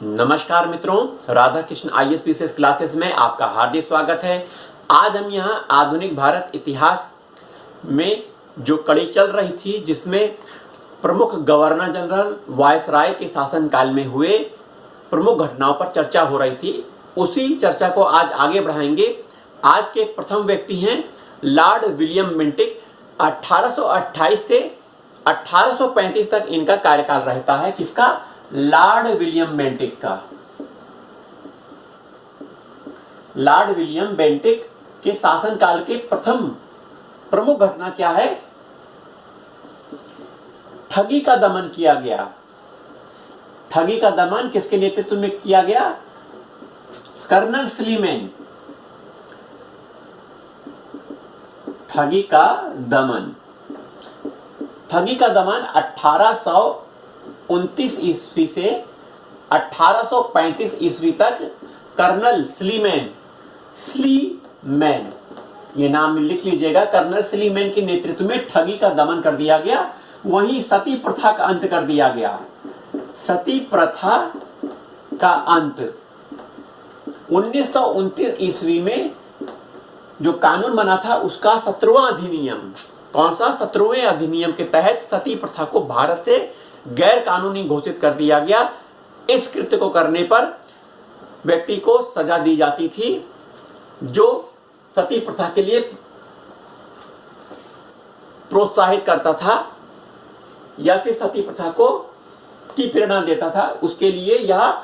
नमस्कार मित्रों, Radha Krishna IAS classes में आपका हार्दिक स्वागत है। आज हम यहाँ आधुनिक भारत इतिहास में जो कड़ी चल रही थी, जिसमें प्रमुख गवर्नर जनरल वायसराय के शासनकाल में हुए प्रमुख घटनाओं पर चर्चा हो रही थी, उसी चर्चा को आज आगे बढ़ाएंगे। आज के प्रथम व्यक्ति हैं लॉर्ड विलियम बेंटिक। 1828 से 1835 तक इनका कार्यकाल रहता है। किसका? लॉर्ड विलियम बेंटिक का। लॉर्ड विलियम बेंटिक के शासनकाल के प्रथम प्रमुख घटना क्या है? ठगी का दमन किया गया। ठगी का दमन किसके नेतृत्व में किया गया? Colonel Sleeman. ठगी का दमन 1829 ईस्वी से 1835 ईस्वी तक कर्नल स्लीमैन, ये नाम लिख लीजिएगा। कर्नल स्लीमैन के नेतृत्व में ठगी का दमन कर दिया गया। वहीं सती प्रथा का अंत कर दिया गया। सती प्रथा का अंत 1929 ईस्वी में जो कानून बना था, उसका 17वां अधिनियम। कौन सा? 17वें अधिनियम के तहत सती प्रथा को भारत से गैर कानूनी घोषित कर दिया गया। इस कृत्य को करने पर व्यक्ति को सजा दी जाती थी, जो सती प्रथा के लिए प्रोत्साहित करता था या फिर सती प्रथा को की प्रेरणा देता था, उसके लिए यह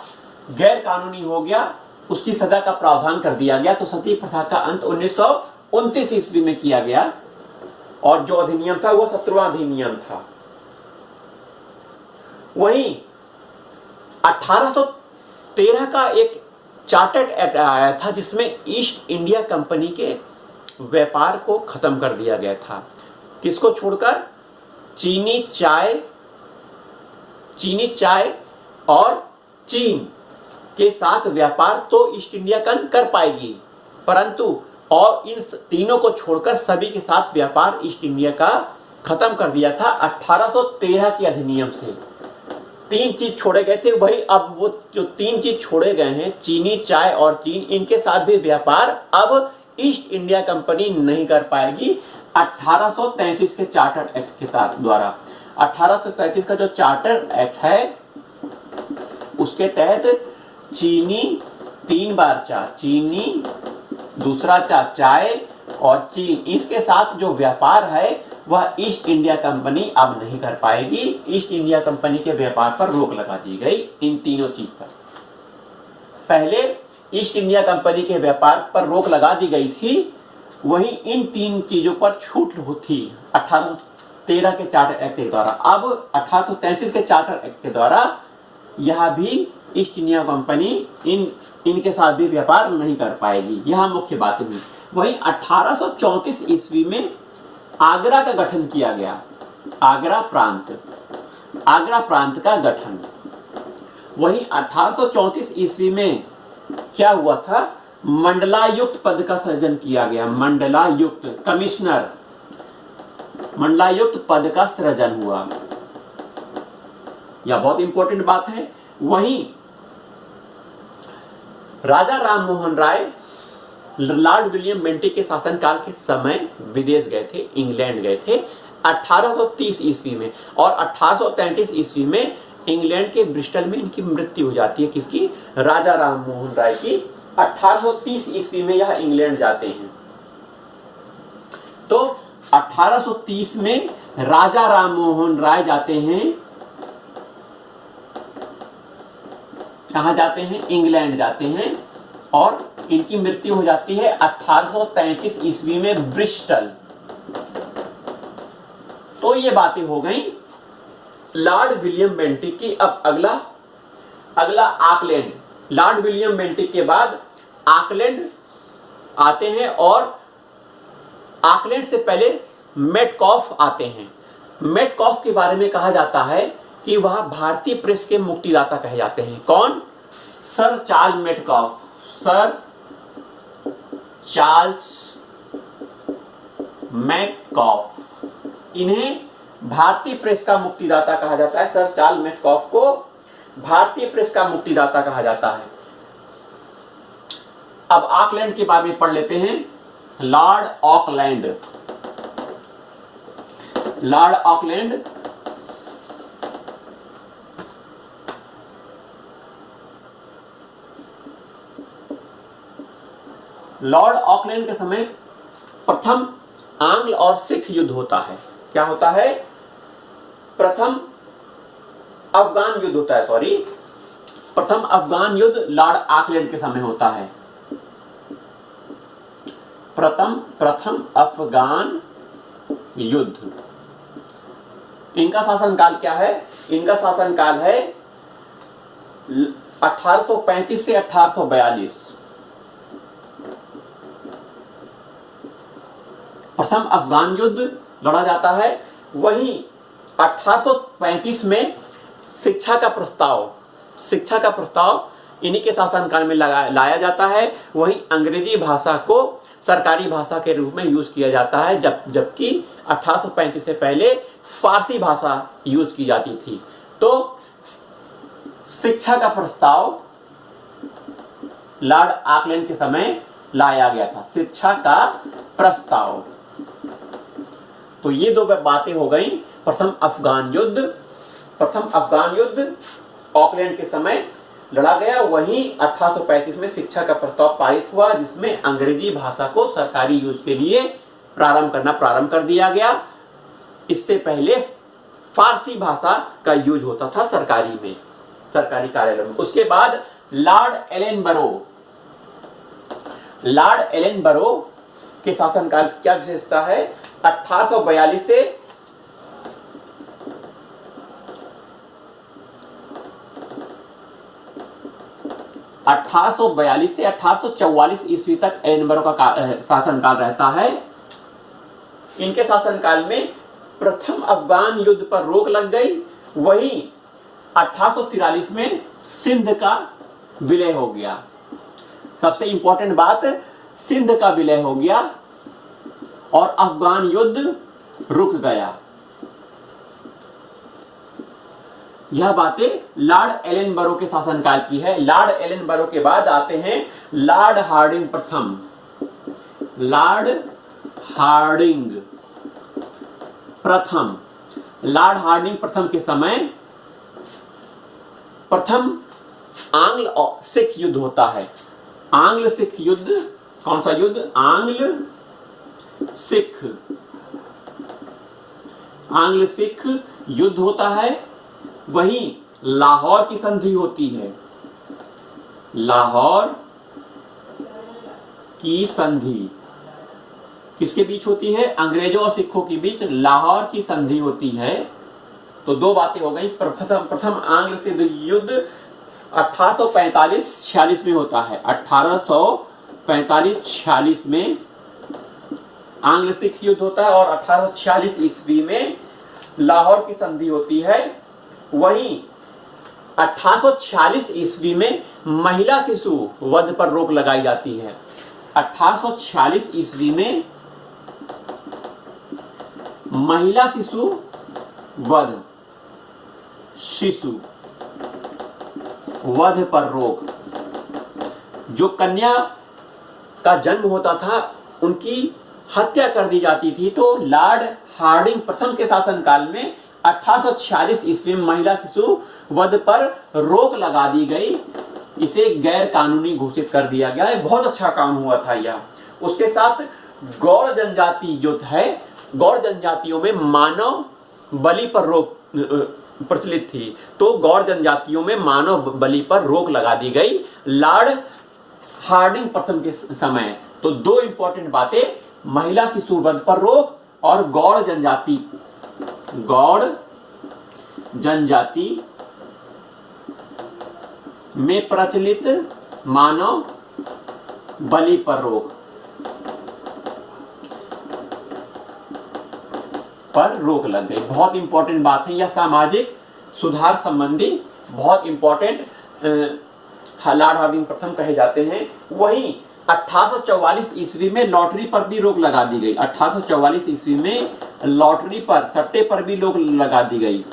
गैर कानूनी हो गया। उसकी सजा का प्रावधान कर दिया गया। तो सती प्रथा का अंत 1929 ईस्वी में किया गया और जो अधिनियम था वो 17वां अधिनियम था। वहीं 1813 का एक चार्टर्ड एक्ट आया था, जिसमें ईस्ट इंडिया कंपनी के व्यापार को खत्म कर दिया गया था। किसको छोड़कर? चीनी चाय और चीन के साथ व्यापार तो ईस्ट इंडिया कर पाएगी, परंतु और इन तीनों को छोड़कर सभी के साथ व्यापार ईस्ट इंडिया का खत्म कर दिया था 1813 के अधिनियम से। 3 चीज छोड़े गए थे। वही अब वो जो 3 चीज छोड़े गए हैं, चीनी, चाय और चीन, इनके साथ भी व्यापार अब ईस्ट इंडिया कंपनी नहीं कर पाएगी 1833 के चार्टर एक्ट के द्वारा। 1833 का जो चार्टर एक्ट है, उसके तहत चीनी 3 बार चीनी, दूसरा चाय और चीन, इसके साथ जो व्यापार है वह ईस्ट इंडिया कंपनी अब नहीं कर पाएगी। ईस्ट इंडिया कंपनी के व्यापार पर रोक लगा दी गई इन तीनों चीज पर। पहले ईस्ट इंडिया कंपनी के व्यापार पर रोक लगा दी गई थी, वहीं इन 3 चीजों पर छूट थी 1813 के चार्टर एक्ट के द्वारा। अब 1833 के चार्टर एक्ट के द्वारा यह भी ईस्ट इंडिया कंपनी इनके साथ भी व्यापार नहीं कर पाएगी। यह मुख्य बात हुई। वहीं 1834 ईस्वी में आगरा का गठन किया गया। आगरा प्रांत का गठन। वहीं 1834 ईस्वी में क्या हुआ था? मंडलायुक्त पद का सृजन किया गया। मंडलायुक्त पद का सृजन हुआ। यह बहुत इंपॉर्टेंट बात है। वहीं राजा Ram Mohan Roy Lord William Bentinck के शासनकाल के समय विदेश गए थे, इंग्लैंड गए थे 1830 ईस्वी में, और 1833 ईस्वी में इंग्लैंड के ब्रिस्टल में इनकी मृत्यु हो जाती है। किसकी? राजा राम मोहन राय की। 1830 ईस्वी में यह इंग्लैंड जाते हैं। तो 1830 में राजा राम मोहन राय जाते हैं, कहां जाते हैं? इंग्लैंड जाते हैं, और इनकी मृत्यु हो जाती है 1833 ईस्वी में ब्रिस्टल। तो ये बातें हो गई लॉर्ड विलियम बेंटिक की। अब अगला आकलैंड। लॉर्ड विलियम बेंटिक के बाद आकलैंड आते हैं, और आकलैंड से पहले मेटकॉफ आते हैं। मेटकॉफ के बारे में कहा जाता है कि वह भारतीय प्रेस के मुक्तिदाता कहे जाते हैं। कौन? Sir Charles Metcalfe. Sir Charles Metcalfe, इन्हें भारतीय प्रेस का मुक्तिदाता कहा जाता है। सर चार्ल्स मेटकॉफ को भारतीय प्रेस का मुक्तिदाता कहा जाता है। अब ऑकलैंड के बारे में पढ़ लेते हैं। Lord Auckland, Lord Auckland Lord Auckland के समय प्रथम आंग्ल और सिख युद्ध होता है। क्या होता है? प्रथम अफगान युद्ध होता है, सॉरी, प्रथम अफगान युद्ध लॉर्ड ऑकलैंड के समय होता है। प्रथम अफगान युद्ध। इनका शासनकाल क्या है? इनका शासनकाल है 1835 से 1842। प्रथम अफगान युद्ध लड़ा जाता है। वहीं 1835 में शिक्षा का प्रस्ताव इन्हीं के शासनकाल में लाया जाता है। वहीं अंग्रेजी भाषा को सरकारी भाषा के रूप में यूज किया जाता है, जबकि 1835 से पहले फारसी भाषा यूज की जाती थी। तो शिक्षा का प्रस्ताव लॉर्ड ऑकलैंड के समय लाया गया था, शिक्षा का प्रस्ताव। तो ये दो बातें हो गई। प्रथम अफगान युद्ध ऑकलैंड के समय लड़ा गया। वहीं 1835 में शिक्षा का प्रस्ताव पारित हुआ, जिसमें अंग्रेजी भाषा को सरकारी यूज के लिए प्रारंभ कर दिया गया। इससे पहले फारसी भाषा का यूज होता था सरकारी कार्यालय में। उसके बाद लॉर्ड एलन बरो के शासनकाल की क्या विशेषता है? 1842 से 1844 ईस्वी तक एलन बरो का शासनकाल रहता है। इनके शासनकाल में प्रथम अफगान युद्ध पर रोक लग गई। वहीं 1843 में सिंध का विलय हो गया। सबसे इंपॉर्टेंट बात, सिंध का विलय हो गया और अफगान युद्ध रुक गया। यह बातें लॉर्ड एलन बरो के शासनकाल की है। लॉर्ड एलन बरो के बाद आते हैं लॉर्ड हार्डिंग प्रथम। लॉर्ड हार्डिंग प्रथम के समय प्रथम आंग्ल और सिख युद्ध होता है। आंग्ल सिख युद्ध, कौन सा युद्ध? आंग्ल सिख युद्ध होता है। वहीं लाहौर की संधि होती है। लाहौर की संधि किसके बीच होती है? अंग्रेजों और सिखों के बीच लाहौर की संधि होती है। तो दो बातें हो गई। प्रथम आंग्ल सिख युद्ध 1845-46 में होता है। 1845-46 में आंग्ल सिख युद्ध होता है और 1846 ईस्वी में लाहौर की संधि होती है। वहीं 1846 ईस्वी में महिला शिशु वध पर रोक लगाई जाती है। 1846 ईस्वी में महिला शिशु वध पर रोक। जो कन्या का जन्म होता था उनकी हत्या कर दी जाती थी। तो लॉर्ड हार्डिंग प्रथम के शासनकाल में 1846 ईस्वी में महिला शिशु वध पर रोक लगा दी गई। इसे गैर कानूनी घोषित कर दिया गया है। बहुत अच्छा काम हुआ था यह। उसके साथ गौड़ जनजाति जो है, गौड़ जनजातियों में मानव बलि पर रोक प्रचलित थी। तो गौड़ जनजातियों में मानव बलि पर रोक लगा दी गई लॉर्ड हार्डिंग प्रथम के समय। तो दो इंपॉर्टेंट बातें, महिला शिशु वध पर रोक और गौड़ जनजाति में प्रचलित मानव बलि पर रोक लग गई। बहुत इंपॉर्टेंट बात है। यह सामाजिक सुधार संबंधी बहुत इंपॉर्टेंट लॉर्ड हार्डिंग प्रथम कहे जाते हैं। वहीं 1844 ईस्वी में लॉटरी पर भी रोक लगा दी गई। 1844 ईस्वी में लॉटरी पर, सट्टे पर भी रोक लगा दी गई।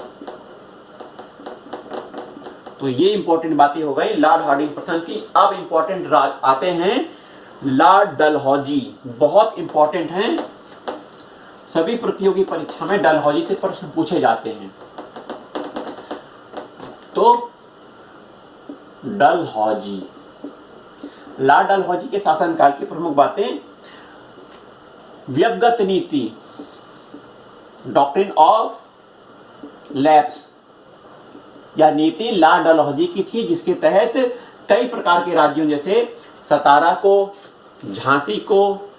तो ये इंपॉर्टेंट बातें हो गई लॉर्ड हार्डिंग प्रथम की। अब इंपॉर्टेंट आते हैं लॉर्ड डलहौजी, बहुत इंपॉर्टेंट हैं, सभी प्रतियोगी परीक्षा में डलहौजी से प्रश्न पूछे जाते हैं। तो डलहौजी, लॉर्ड डलहौजी के शासनकाल की प्रमुख बातें, व्यवगत नीति, डॉक्ट्रिन ऑफ लैप्स, यह नीति लॉर्ड डलहौजी की थी, जिसके तहत कई प्रकार के राज्यों जैसे सतारा को, झांसी को,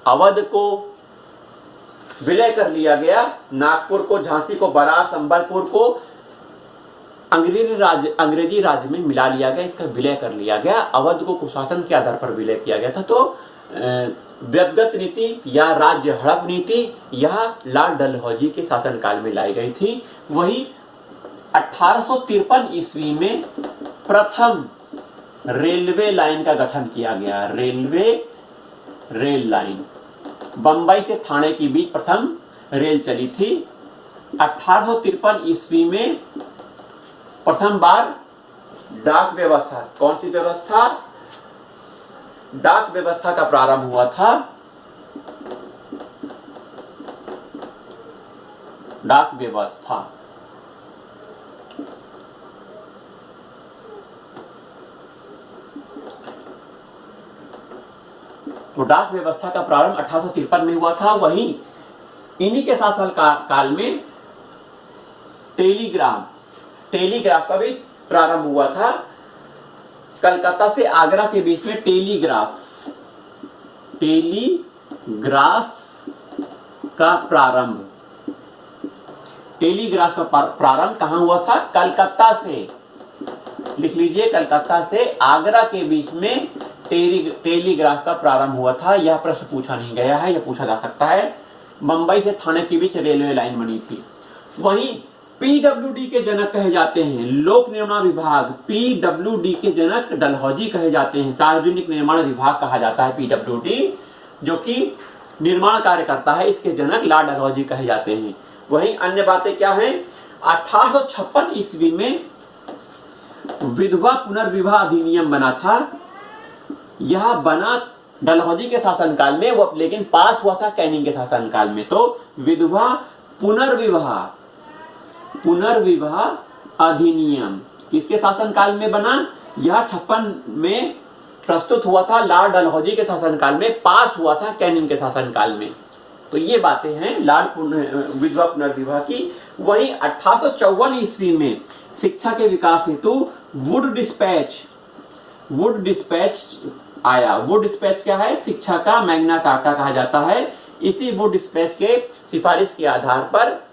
अवध को विलय कर लिया गया, नागपुर को, झांसी को, बरार, संबलपुर को अंग्रेजी राज्य में मिला लिया गया, इसका विलय कर लिया गया। अवध को कुशासन के आधार पर विलय किया गया था। तो व्यवगत नीति या राज्य हड़प नीति यह लॉर्ड डलहौजी के शासनकाल में लाई गई थी। वही 1853 ईस्वी में प्रथम रेलवे लाइन का गठन किया गया। रेल लाइन बंबई से थाने के बीच प्रथम रेल चली थी। 1853 ईस्वी में प्रथम बार डाक व्यवस्था, कौन सी व्यवस्था? डाक व्यवस्था का प्रारंभ हुआ था। डाक व्यवस्था तो डाक व्यवस्था का प्रारंभ 1853 में हुआ था। वहीं इन्हीं के शासन काल में टेलीग्राफ का भी प्रारंभ हुआ था। कलकत्ता से आगरा के बीच में टेलीग्राफ का प्रारंभ कहां हुआ था? कलकत्ता से, लिख लीजिए, कलकत्ता से आगरा के बीच में टेलीग्राफ का प्रारंभ हुआ था। यह प्रश्न पूछा नहीं गया है, यह पूछा जा सकता है। मुंबई से थाने के बीच रेलवे लाइन बनी थी। वहीं पीडब्ल्यूडी के जनक कहे जाते हैं, लोक निर्माण विभाग, पीडब्ल्यूडी के जनक डलहौजी कहे जाते हैं। सार्वजनिक निर्माण विभाग कहा जाता है पीडब्ल्यूडी, जो कि निर्माण कार्य करता है, इसके जनक लॉर्ड डलहौजी कहे जाते हैं। वहीं अन्य बातें क्या हैं? 1856 ईस्वी में विधवा पुनर्विवाह अधिनियम बना था। यह बना डलहौजी के शासनकाल में, वो लेकिन पास हुआ था कैनिंग के शासनकाल में। तो विधवा पुनर्विवाह अधिनियम किसके शासनकाल में बना? यह 56 में प्रस्तुत हुआ था, लॉर्ड डलहौजी के शासनकाल में, पास हुआ था कैनिंग के शासनकाल में। तो ये बातें हैं विधवा पुनर्विवाह की। वहीं 1854 ईस्वी में शिक्षा के विकास हेतु वुड डिस्पैच आया। वुड डिस्पैच क्या है? शिक्षा का मैग्ना कार्टा कहा जाता है। इसी वुड डिस्पैच के सिफारिश के आधार पर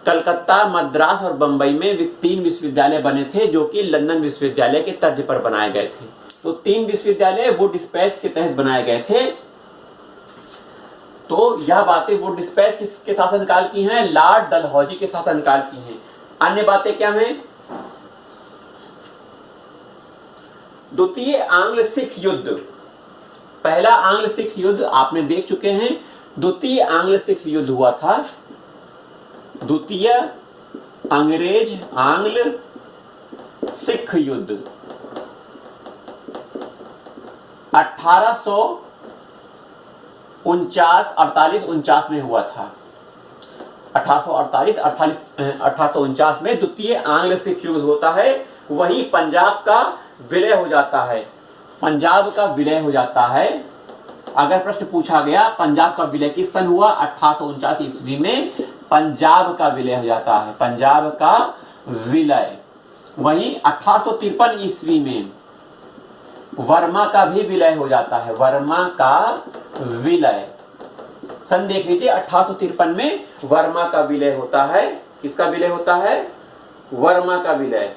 कलकत्ता, मद्रास और बंबई में 3 विश्वविद्यालय बने थे, जो कि लंदन विश्वविद्यालय के तर्ज पर बनाए गए थे। तो 3 विश्वविद्यालय वुड डिस्पैच के तहत बनाए गए थे। तो यह बातें वुड डिस्पैच किसके शासनकाल की हैं? लॉर्ड डलहौजी के शासनकाल की हैं। अन्य बातें क्या हैं? द्वितीय आंग्ल सिख युद्ध, पहला आंग्ल सिख युद्ध आपने देख चुके हैं। द्वितीय आंग्ल सिख युद्ध हुआ था। द्वितीय अंग्रेज आंग्ल सिख युद्ध 1849 में हुआ था। 1849 में द्वितीय आंग्ल सिख युद्ध होता है। वही पंजाब का विलय हो जाता है। पंजाब का विलय हो जाता है। अगर प्रश्न पूछा गया पंजाब का विलय किस सन हुआ? 1849 ईस्वी में पंजाब का विलय हो जाता है। पंजाब का विलय। वहीं 1853 ईस्वी में वर्मा का भी विलय हो जाता है। वर्मा का विलय सन देख लीजिए, 1853 में वर्मा का विलय होता है। किसका विलय होता है? वर्मा का विलय।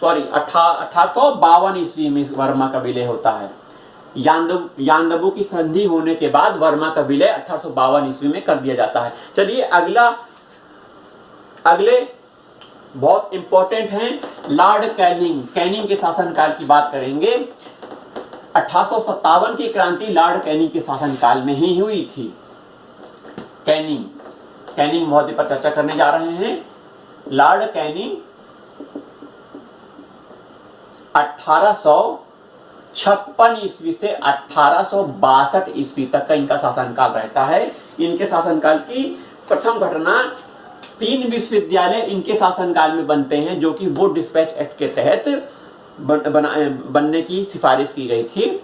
सॉरी, 1852 ईस्वी में वर्मा का विलय होता है। यानदबू की संधि होने के बाद वर्मा का विलय 1852 ईस्वी में कर दिया जाता है। चलिए अगले बहुत इंपॉर्टेंट हैं लॉर्ड कैनिंग के शासनकाल की बात करेंगे। 1857 की क्रांति लॉर्ड कैनिंग के शासनकाल में ही हुई थी। कैनिंग महोदय पर चर्चा करने जा रहे हैं। लॉर्ड कैनिंग 1856 ईस्वी से 1862 ईस्वी तक का इनका शासनकाल रहता है। इनके शासनकाल की प्रथम घटना 3 विश्वविद्यालय इनके शासनकाल में बनते हैं, जो कि वुड डिस्पैच एक्ट के तहत बनने की सिफारिश की गई थी।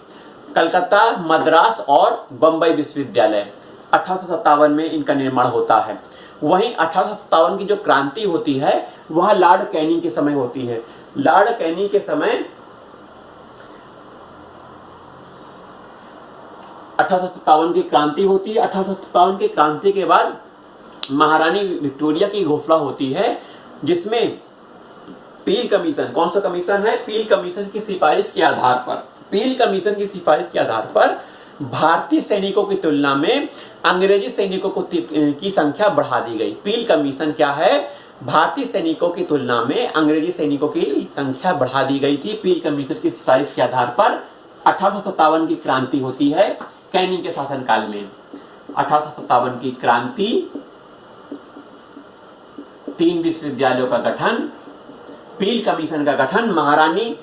कलकत्ता, मद्रास और बंबई विश्वविद्यालय 1857 में इनका निर्माण होता है। वहीं 1857 की जो क्रांति होती है वह लॉर्ड कैनिंग के समय होती है। लॉर्ड कैनिंग के समय 1857 की क्रांति होती है। 1857 की क्रांति के बाद महारानी विक्टोरिया की घोषणा होती है, जिसमें पील कमीशन, कौन सा कमीशन है? पील कमीशन की सिफारिश के आधार पर भारतीय सैनिकों की तुलना में अंग्रेजी सैनिकों की संख्या बढ़ा दी गई। पील कमीशन क्या है? भारतीय सैनिकों की तुलना में अंग्रेजी सैनिकों की संख्या बढ़ा दी गई थी। पील कमीशन की सिफारिश के आधार पर 1857 की क्रांति होती है कैनिंग के शासनकाल में। 1857 की क्रांति, 3 विश्वविद्यालयों का गठन, पील कमीशन का गठन, महारानी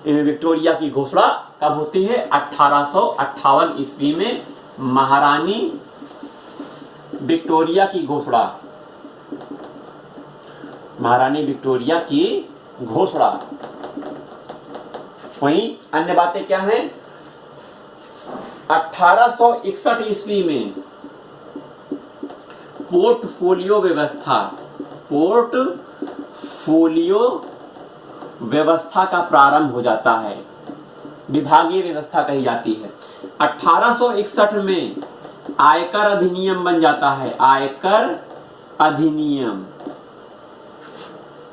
विक्टोरिया की घोषणा कब होती है? 1858 ईस्वी में महारानी विक्टोरिया की घोषणा, वहीं अन्य बातें क्या हैं? 1861 ईस्वी में पोर्टफोलियो व्यवस्था का प्रारंभ हो जाता है। विभागीय व्यवस्था कही जाती है। 1861 में आयकर अधिनियम बन जाता है। आयकर अधिनियम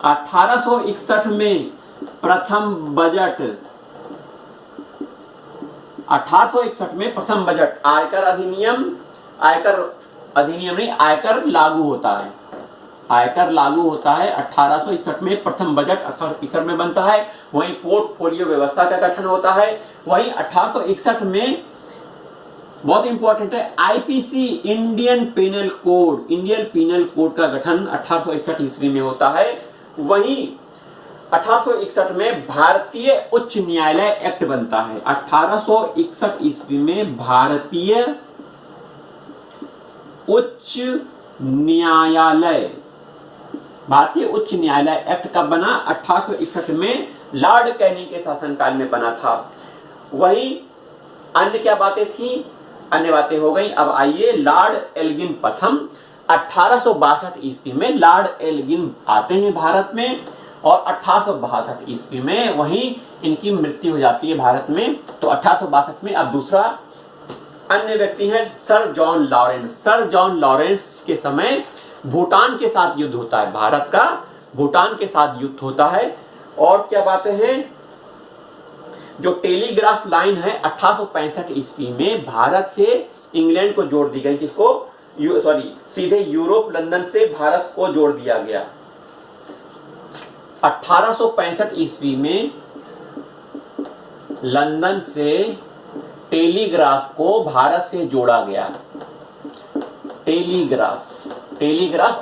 1861 में प्रथम बजट, 1861 में प्रथम बजट, आयकर अधिनियम नहीं, आयकर लागू होता है। आयकर लागू होता है 1861 में, प्रथम बजट 1861 में बनता है। वहीं पोर्टफोलियो व्यवस्था का गठन होता है। वहीं 1861 में बहुत इंपॉर्टेंट है, आईपीसी, इंडियन पेनल कोड का गठन 1861 ईस्वी में होता है। वहीं 1861 में भारतीय उच्च न्यायालय एक्ट बनता है। 1861 ईस्वी में भारतीय उच्च न्यायालय एक्ट कब बना? 1861 में लॉर्ड कैनिंग के शासनकाल में बना था। वही अन्य क्या बातें थी? अन्य बातें हो गई। अब आइए लॉर्ड एल्गिन प्रथम, 1862 ईस्वी में लॉर्ड एल्गिन आते हैं भारत में, और 1862 ईस्वी में वहीं इनकी मृत्यु हो जाती है भारत में। तो 1862 में अब दूसरा अन्य व्यक्ति है sir John Lawrence. Sir John Lawrence के समय भूटान के साथ युद्ध होता है। भारत का भूटान के साथ युद्ध होता है। और क्या बातें हैं? जो टेलीग्राफ लाइन है 1865 ईस्वी में भारत से इंग्लैंड को जोड़ दी गई। किसको? सीधे यूरोप, लंदन से भारत को जोड़ दिया गया। 1865 ईस्वी में लंदन से टेलीग्राफ को भारत से जोड़ा गया। टेलीग्राफ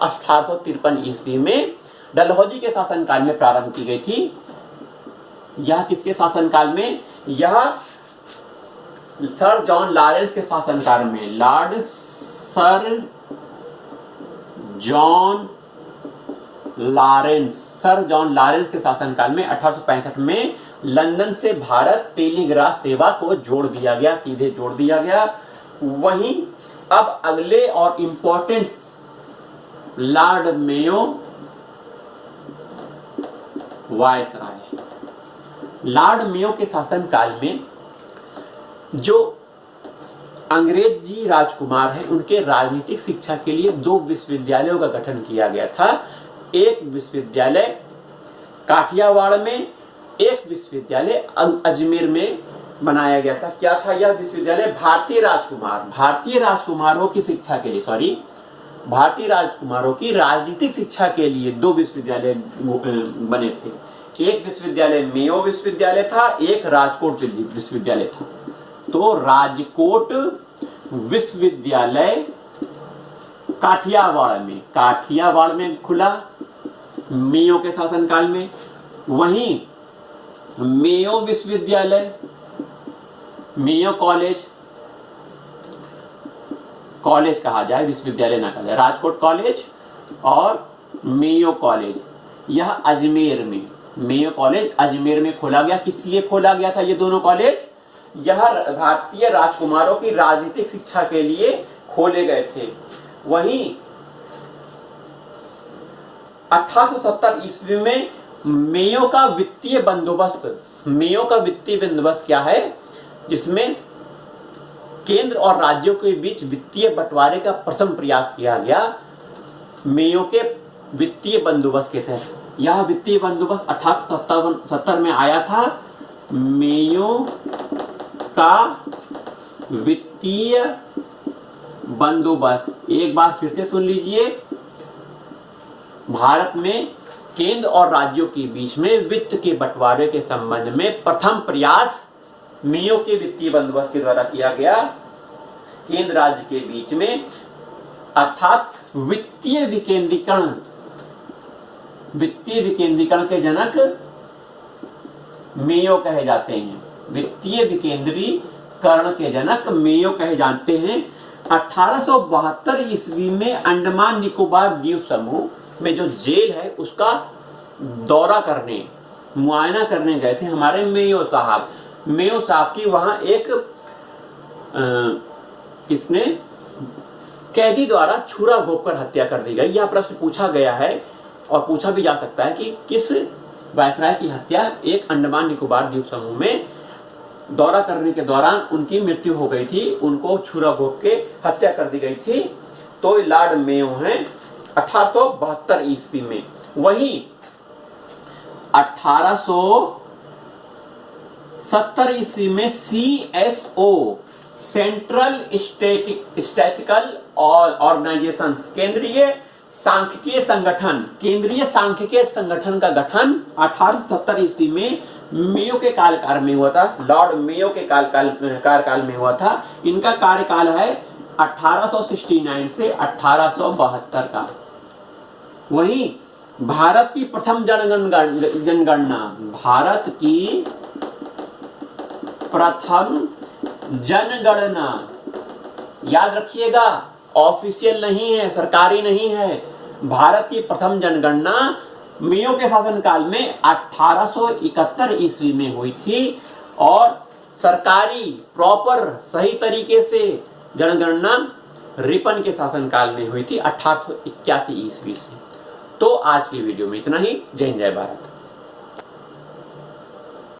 1853 ईस्वी में डलहौजी के शासनकाल में प्रारंभ की गई थी। यह किसके शासनकाल में? यह सर जॉन लॉरेंस के शासनकाल में। लॉर्ड सर जॉन लॉरेंस के शासनकाल में 1865 में लंदन से भारत टेलीग्राफ सेवा को जोड़ दिया गया, सीधे जोड़ दिया गया। वहीं अब अगले और important Lord Mayo viceroy. Lord Mayo के शासनकाल में जो अंग्रेजी राजकुमार हैं उनके राजनीतिक शिक्षा के लिए 2 विश्वविद्यालयों का गठन किया गया था। एक विश्वविद्यालय काठियावाड़ में, एक विश्वविद्यालय अजमेर में बनाया गया था। क्या था यह विश्वविद्यालय? भारतीय राजकुमारों की शिक्षा के लिए, भारतीय राजकुमारों की राजनीतिक शिक्षा के लिए 2 विश्वविद्यालय बने थे। एक विश्वविद्यालय मेयो विश्वविद्यालय था, एक राजकोट विश्वविद्यालय था। तो राजकोट विश्वविद्यालय काठियावाड़ में खुला मेयो के शासनकाल में। वहीं मेयो विश्वविद्यालय, मेयो कॉलेज, कॉलेज कहा जाए, विश्वविद्यालय ना कहा जाए, राजकोट कॉलेज और मेयो कॉलेज, यह अजमेर में, मेयो कॉलेज अजमेर में खोला गया। किस लिए खोला गया था ये दोनों कॉलेज? यह भारतीय राजकुमारों की राजनीतिक शिक्षा के लिए खोले गए थे। वहीं 1870 ईस्वी में मेयो का वित्तीय बंदोबस्त, मेयो का वित्तीय बंदोबस्त क्या है? जिसमें केंद्र और राज्यों के बीच वित्तीय बंटवारे का प्रथम प्रयास किया गया मेयो के वित्तीय बंदोबस्त के तहत। यह वित्तीय बंदोबस्त 1870 में आया था। मेयो का वित्तीय बंदोबस्त, एक बार फिर से सुन लीजिए, भारत में केंद्र और राज्यों के बीच में वित्त के बंटवारे के संबंध में प्रथम प्रयास मेयो के वित्तीय बंदोबस्त के द्वारा किया गया, केंद्र राज्य के बीच में, अर्थात वित्तीय विकेंद्रीकरण, वित्तीय विकेंद्रीकरण के जनक मेयो कहे जाते हैं, वित्तीय विकेंद्रीकरण के जनक मेयो कहे जाते हैं। 1872 ईस्वी में अंडमान निकोबार द्वीप समूह में जो जेल है उसका दौरा करने, मुआयना करने गए थे हमारे मेयो साहब। मेयो साहब की वहां एक किसने, कैदी द्वारा छुरा घोंपकर हत्या कर दी गई। यह प्रश्न पूछा गया है और पूछा भी जा सकता है कि किस वायसराय की हत्या एक अंडमान निकोबार द्वीप समूह में दौरा करने के दौरान उनकी मृत्यु हो गई थी, उनको छुरा घोंप के हत्या कर दी गई थी। तो लॉर्ड मेयो हैं 1872 ईस्वी में। वहीं 1870 ईस्वी में CSO, सेंट्रल स्टैटिस्टिकल ऑर्गेनाइजेशन, केंद्रीय सांख्यिकीय संगठन, केंद्रीय सांख्यिकीय संगठन का गठन 1870 ईस्वी में मेयो के कार्यकाल में हुआ था, लॉर्ड मेयो के कार्यकाल में हुआ था। इनका कार्यकाल है 1869 से 1872 का। वहीं भारत की प्रथम जनगणना, भारत की प्रथम जनगणना, याद रखिएगा, ऑफिशियल नहीं है, सरकारी नहीं है, भारत की प्रथम जनगणना मेयो के शासनकाल में 1871 ईस्वी में हुई थी और सरकारी प्रॉपर सही तरीके से जनगणना रिपन के शासनकाल में हुई थी 1881 ईस्वी से। तो आज की वीडियो में इतना ही। जय हिंद, जय भारत।